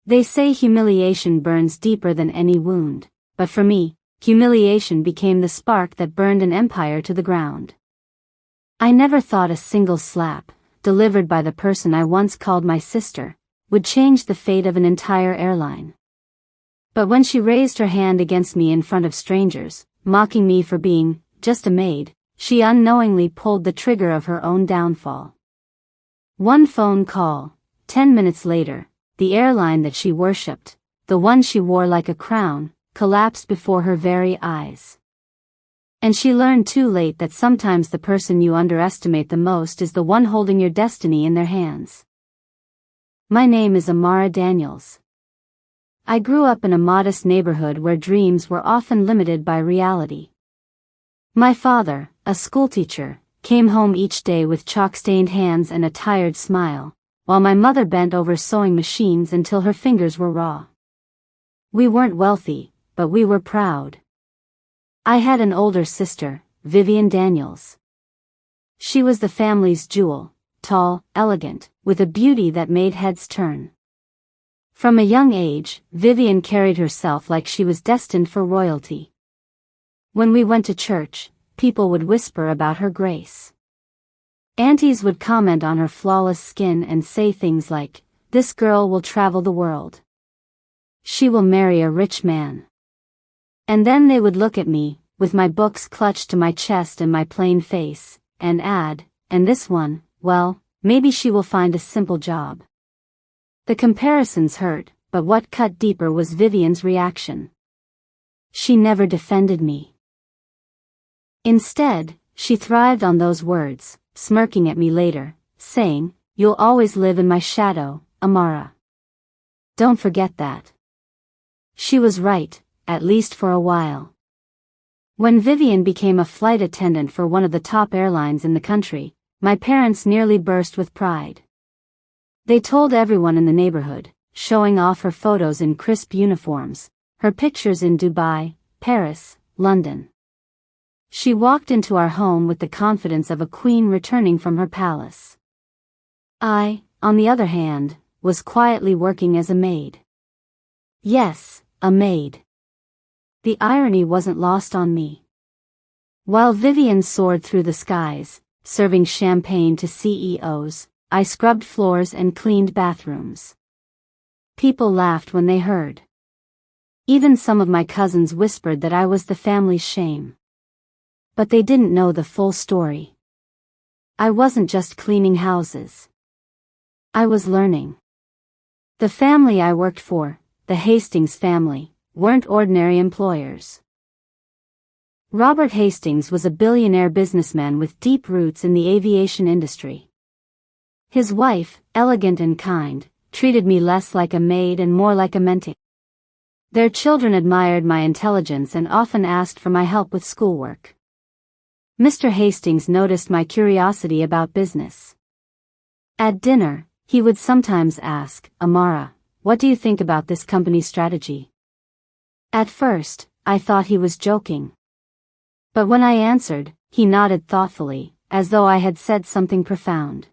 They say humiliation burns deeper than any wound, but for me, humiliation became the spark that burned an empire to the ground. I never thought a single slap, delivered by the person I once called my sister, would change the fate of an entire airline. But when she raised her hand against me in front of strangers, mocking me for being just a maid, she unknowingly pulled the trigger of her own downfall. One phone call, 10 minutes later, the airline that she worshipped, the one she wore like a crown, collapsed before her very eyes. And she learned too late that sometimes the person you underestimate the most is the one holding your destiny in their hands. My name is Amara Daniels. I grew up in a modest neighborhood where dreams were often limited by reality. My father, a schoolteacher, came home each day with chalk-stained hands and a tired smile, while my mother bent over sewing machines until her fingers were raw. We weren't wealthy, but we were proud. I had an older sister, Vivian Daniels. She was the family's jewel, tall, elegant, with a beauty that made heads turn. From a young age, Vivian carried herself like she was destined for royalty. When we went to church, people would whisper about her grace. Aunties would comment on her flawless skin and say things like, "This girl will travel the world. She will marry a rich man." And then they would look at me, with my books clutched to my chest and my plain face, and add, "And this one, well, maybe she will find a simple job." The comparisons hurt, but what cut deeper was Vivian's reaction. She never defended me. Instead, she thrived on those words, smirking at me later, saying, "You'll always live in my shadow, Amara. Don't forget that." She was right, at least for a while. When Vivian became a flight attendant for one of the top airlines in the country, my parents nearly burst with pride. They told everyone in the neighborhood, showing off her photos in crisp uniforms, her pictures in Dubai, Paris, London. She walked into our home with the confidence of a queen returning from her palace. I, on the other hand, was quietly working as a maid. Yes, a maid. The irony wasn't lost on me. While Vivian soared through the skies, serving champagne to CEOs, I scrubbed floors and cleaned bathrooms. People laughed when they heard. Even some of my cousins whispered that I was the family's shame. But they didn't know the full story. I wasn't just cleaning houses. I was learning. The family I worked for, the Hastings family, weren't ordinary employers. Robert Hastings was a billionaire businessman with deep roots in the aviation industry. His wife, elegant and kind, treated me less like a maid and more like a mentee. Their children admired my intelligence and often asked for my help with schoolwork. Mr. Hastings noticed my curiosity about business. At dinner, he would sometimes ask, "Amara, what do you think about this company's strategy?" At first, I thought he was joking. But when I answered, he nodded thoughtfully, as though I had said something profound.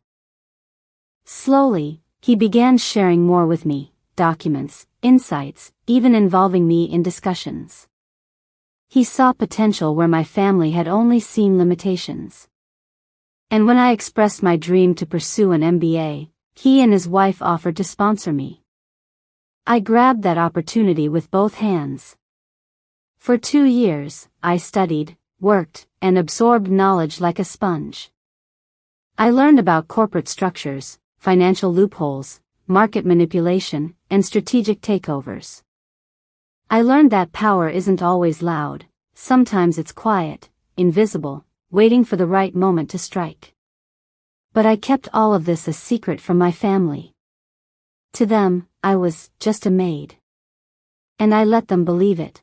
Slowly, he began sharing more with me, documents, insights, even involving me in discussions. He saw potential where my family had only seen limitations. And when I expressed my dream to pursue an MBA, he and his wife offered to sponsor me. I grabbed that opportunity with both hands. For 2 years, I studied, worked, and absorbed knowledge like a sponge. I learned about corporate structures, financial loopholes, market manipulation, and strategic takeovers. I learned that power isn't always loud, sometimes it's quiet, invisible, waiting for the right moment to strike. But I kept all of this a secret from my family. To them, I was just a maid. And I let them believe it.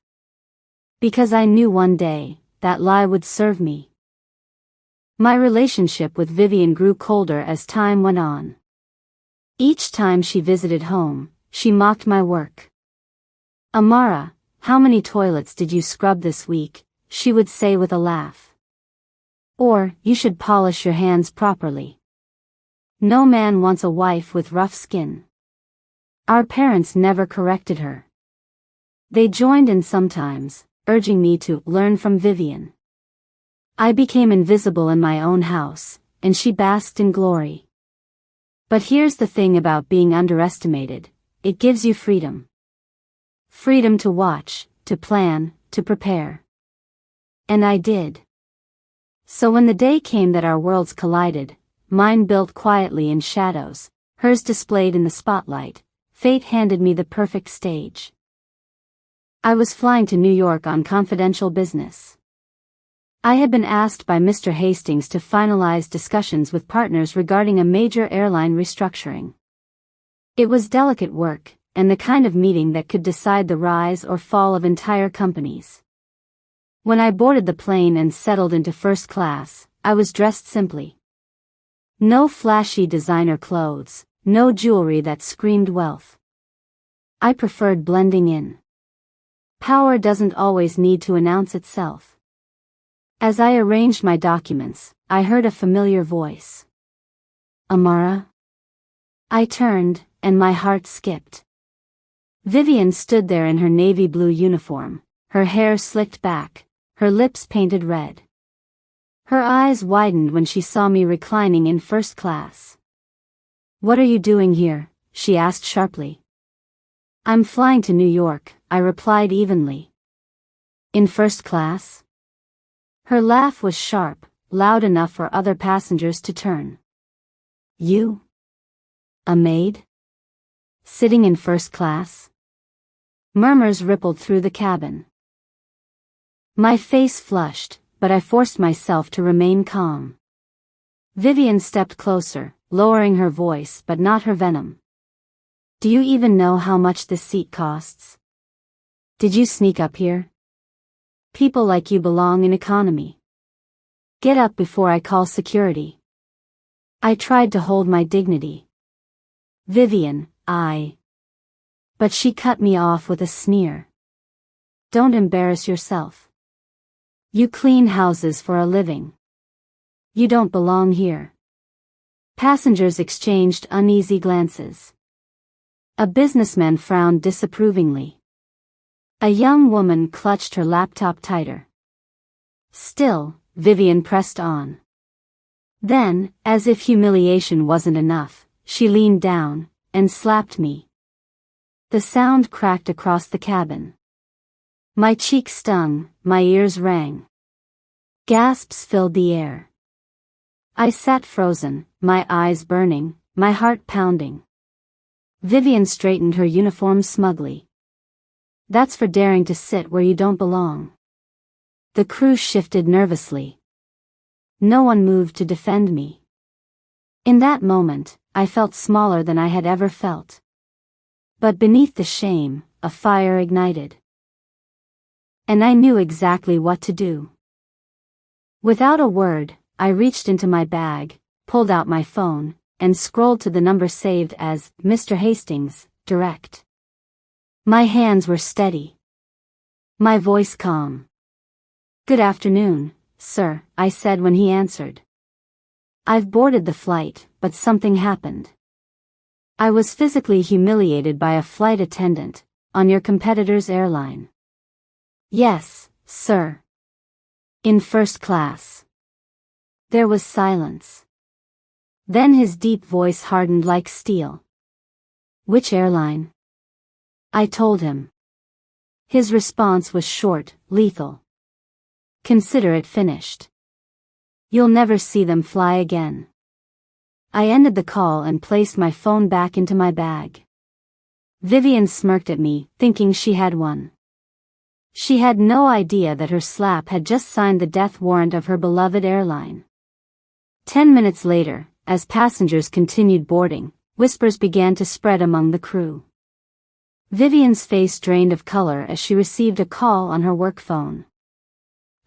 Because I knew one day, that lie would serve me. My relationship with Vivian grew colder as time went on. Each time she visited home, she mocked my work. "Amara, how many toilets did you scrub this week?" she would say with a laugh. Or, "You should polish your hands properly. No man wants a wife with rough skin." Our parents never corrected her. They joined in sometimes, urging me to learn from Vivian. I became invisible in my own house, and she basked in glory. But here's the thing about being underestimated, it gives you freedom. Freedom to watch, to plan, to prepare. And I did. So when the day came that our worlds collided, mine built quietly in shadows, hers displayed in the spotlight, fate handed me the perfect stage. I was flying to New York on confidential business. I had been asked by Mr. Hastings to finalize discussions with partners regarding a major airline restructuring. It was delicate work, and the kind of meeting that could decide the rise or fall of entire companies. When I boarded the plane and settled into first class, I was dressed simply. No flashy designer clothes, no jewelry that screamed wealth. I preferred blending in. Power doesn't always need to announce itself. As I arranged my documents, I heard a familiar voice. Amara? I turned, and my heart skipped. Vivian stood there in her navy blue uniform, her hair slicked back, her lips painted red. Her eyes widened when she saw me reclining in first class. What are you doing here? She asked sharply. I'm flying to New York, I replied evenly. In first class? Her laugh was sharp, loud enough for other passengers to turn. You? A maid? Sitting in first class? Murmurs rippled through the cabin. My face flushed, but I forced myself to remain calm. Vivian stepped closer, lowering her voice but not her venom. Do you even know how much this seat costs? Did you sneak up here? People like you belong in economy. Get up before I call security. I tried to hold my dignity. Vivian, But she cut me off with a sneer. Don't embarrass yourself. You clean houses for a living. You don't belong here. Passengers exchanged uneasy glances. A businessman frowned disapprovingly. A young woman clutched her laptop tighter. Still, Vivian pressed on. Then, as if humiliation wasn't enough, she leaned down and slapped me. The sound cracked across the cabin. My cheeks stung, my ears rang. Gasps filled the air. I sat frozen, my eyes burning, my heart pounding. Vivian straightened her uniform smugly. That's for daring to sit where you don't belong. The crew shifted nervously. No one moved to defend me. In that moment, I felt smaller than I had ever felt. But beneath the shame, a fire ignited. And I knew exactly what to do. Without a word, I reached into my bag, pulled out my phone, and scrolled to the number saved as Mr. Hastings, direct. My hands were steady. My voice calm. Good afternoon, sir, I said when he answered. I've boarded the flight, but something happened. I was physically humiliated by a flight attendant, on your competitor's airline. Yes, sir. In first class. There was silence. Then his deep voice hardened like steel. Which airline? I told him. His response was short, lethal. Consider it finished. You'll never see them fly again. I ended the call and placed my phone back into my bag. Vivian smirked at me, thinking she had won. She had no idea that her slap had just signed the death warrant of her beloved airline. 10 minutes later, as passengers continued boarding, whispers began to spread among the crew. Vivian's face drained of color as she received a call on her work phone.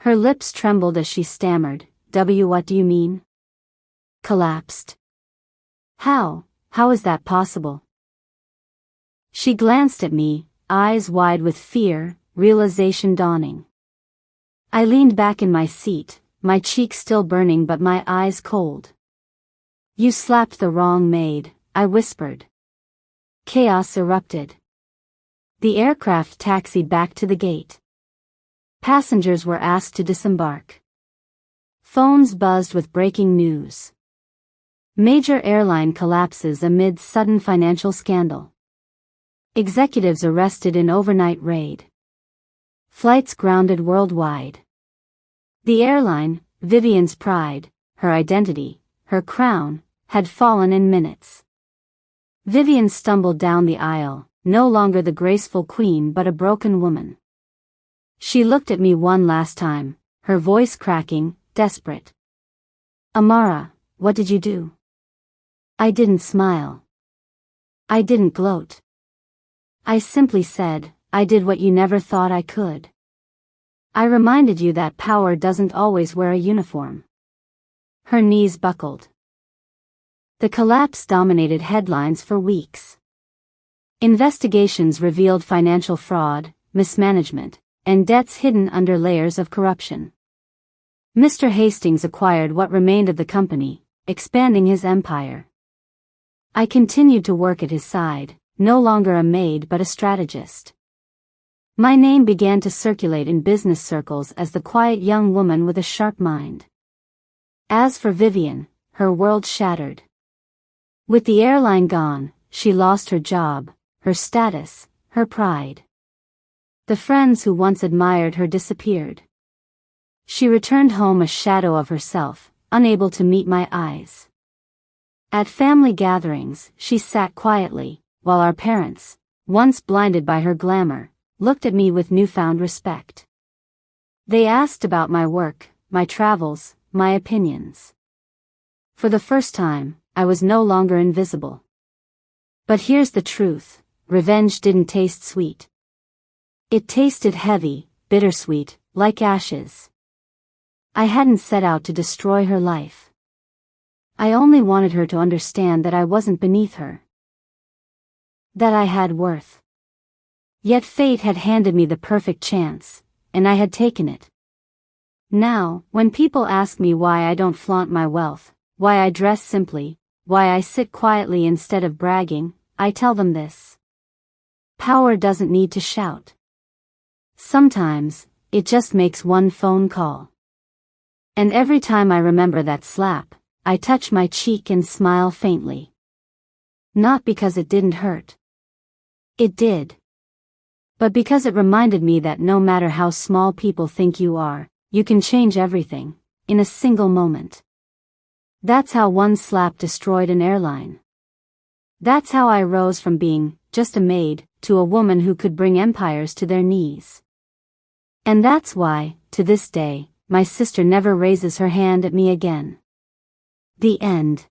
Her lips trembled as she stammered, What do you mean? Collapsed. How is that possible? She glanced at me, eyes wide with fear, realization dawning. I leaned back in my seat, my cheeks still burning but my eyes cold. You slapped the wrong maid, I whispered. Chaos erupted. The aircraft taxied back to the gate. Passengers were asked to disembark. Phones buzzed with breaking news. Major airline collapses amid sudden financial scandal. Executives arrested in overnight raid. Flights grounded worldwide. The airline, Vivian's pride, her identity, her crown, had fallen in minutes. Vivian stumbled down the aisle, no longer the graceful queen but a broken woman. She looked at me one last time, her voice cracking, desperate. "Amara, what did you do?" I didn't smile. I didn't gloat. I simply said, "I did what you never thought I could." I reminded you that power doesn't always wear a uniform. Her knees buckled. The collapse dominated headlines for weeks. Investigations revealed financial fraud, mismanagement, and debts hidden under layers of corruption. Mr. Hastings acquired what remained of the company, expanding his empire. I continued to work at his side, no longer a maid but a strategist. My name began to circulate in business circles as the quiet young woman with a sharp mind. As for Vivian, her world shattered. With the airline gone, she lost her job, her status, her pride. The friends who once admired her disappeared. She returned home a shadow of herself, unable to meet my eyes. At family gatherings, she sat quietly, while our parents, once blinded by her glamour, looked at me with newfound respect. They asked about my work, my travels, my opinions. For the first time, I was no longer invisible. But here's the truth, revenge didn't taste sweet. It tasted heavy, bittersweet, like ashes. I hadn't set out to destroy her life. I only wanted her to understand that I wasn't beneath her. That I had worth. Yet fate had handed me the perfect chance, and I had taken it. Now, when people ask me why I don't flaunt my wealth, why I dress simply, why I sit quietly instead of bragging, I tell them this. Power doesn't need to shout. Sometimes, it just makes one phone call. And every time I remember that slap, I touch my cheek and smile faintly. Not because it didn't hurt. It did. But because it reminded me that no matter how small people think you are, you can change everything, in a single moment. That's how one slap destroyed an airline. That's how I rose from being just a maid to a woman who could bring empires to their knees. And that's why, to this day, my sister never raises her hand at me again. The end.